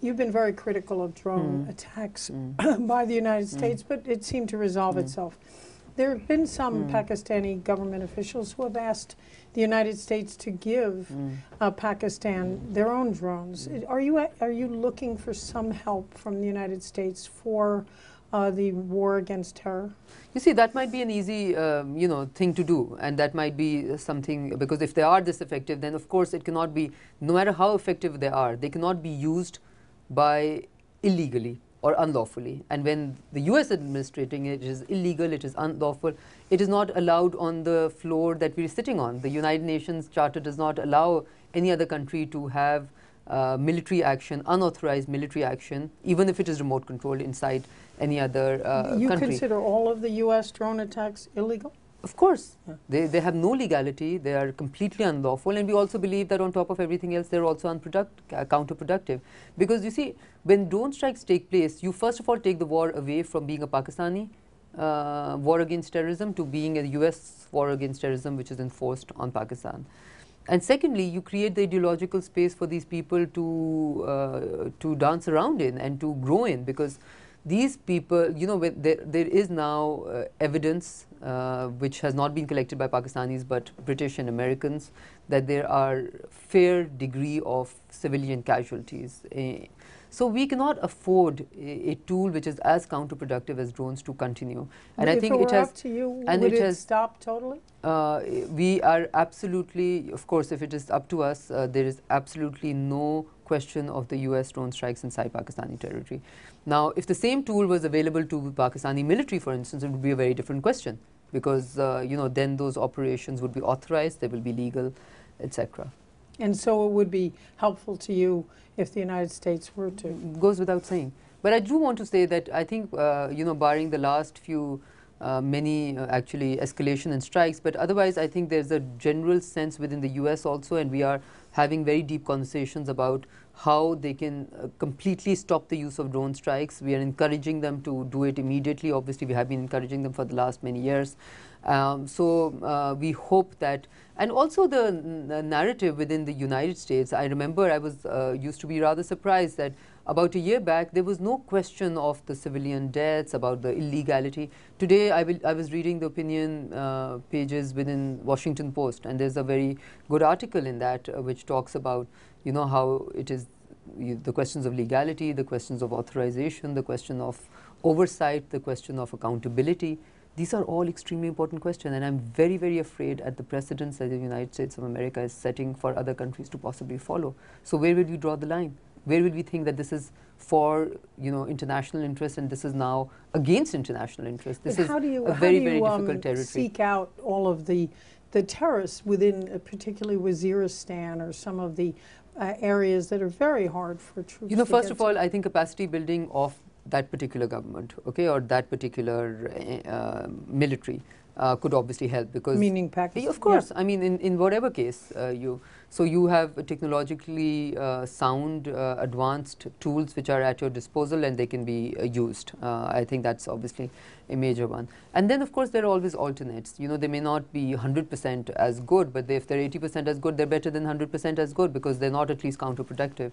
You've been very critical of drone attacks by the United States, but it seemed to resolve itself. There have been some Pakistani government officials who have asked the United States to give Pakistan their own drones. Are you looking for some help from the United States for the war against terror? You see, that might be an easy, thing to do, and that might be something, because if they are this effective, then of course it cannot be, no matter how effective they are, they cannot be used by illegally or unlawfully. And when the US administrating it is illegal, it is unlawful, it is not allowed on the floor that we're sitting on. The United Nations Charter does not allow any other country to have military action, unauthorized military action, even if it is remote controlled inside any other country. You consider all of the US drone attacks illegal? Of course. Yeah. They have no legality, they are completely unlawful, and we also believe that on top of everything else, they're also counterproductive. Because you see, when drone strikes take place, you first of all take the war away from being a Pakistani war against terrorism to being a US war against terrorism, which is enforced on Pakistan. And secondly, you create the ideological space for these people to dance around in and to grow in, because these people, there is now evidence which has not been collected by Pakistanis but British and Americans, that there are fair degree of civilian casualties. So we cannot afford a tool which is as counterproductive as drones to continue. And I think it has. Up to you, would it stop totally? We are absolutely, of course, if it is up to us, there is absolutely no question of the US drone strikes inside Pakistani territory. Now, if the same tool was available to Pakistani military, for instance, it would be a very different question, because then those operations would be authorized, they will be legal, etc. And so it would be helpful to you if the United States were to? Goes without saying. But I do want to say that I think, barring the last few many actually escalation and strikes, but otherwise I think there's a general sense within the US also, and we are having very deep conversations about how they can completely stop the use of drone strikes. We are encouraging them to do it immediately. Obviously, we have been encouraging them for the last many years. We hope that, and also the narrative within the United States. I remember I was used to be rather surprised that about a year back there was no question of the civilian deaths, about the illegality. Today I was reading the opinion pages within Washington Post, and there's a very good article in that which talks about how it is the questions of legality, the questions of authorization, the question of oversight, the question of accountability. These are all extremely important questions, and I'm very, very afraid at the precedents that the United States of America is setting for other countries to possibly follow. So where will we draw the line? Where will we think that this is for international interest and this is now against international interest? This is a very, very difficult territory. Seek out all of the terrorists within, particularly Waziristan or some of the areas that are very hard for troops to first of all, I think capacity building of that particular government, or that particular military could obviously help, because meaning Pakistan, of course, yeah. I mean in whatever case you have technologically sound advanced tools which are at your disposal and they can be used. I think that's obviously a major one. And then of course there are always alternates. They may not be 100% as good, but if they're 80% as good, they're better than 100% as good, because they're not at least counterproductive.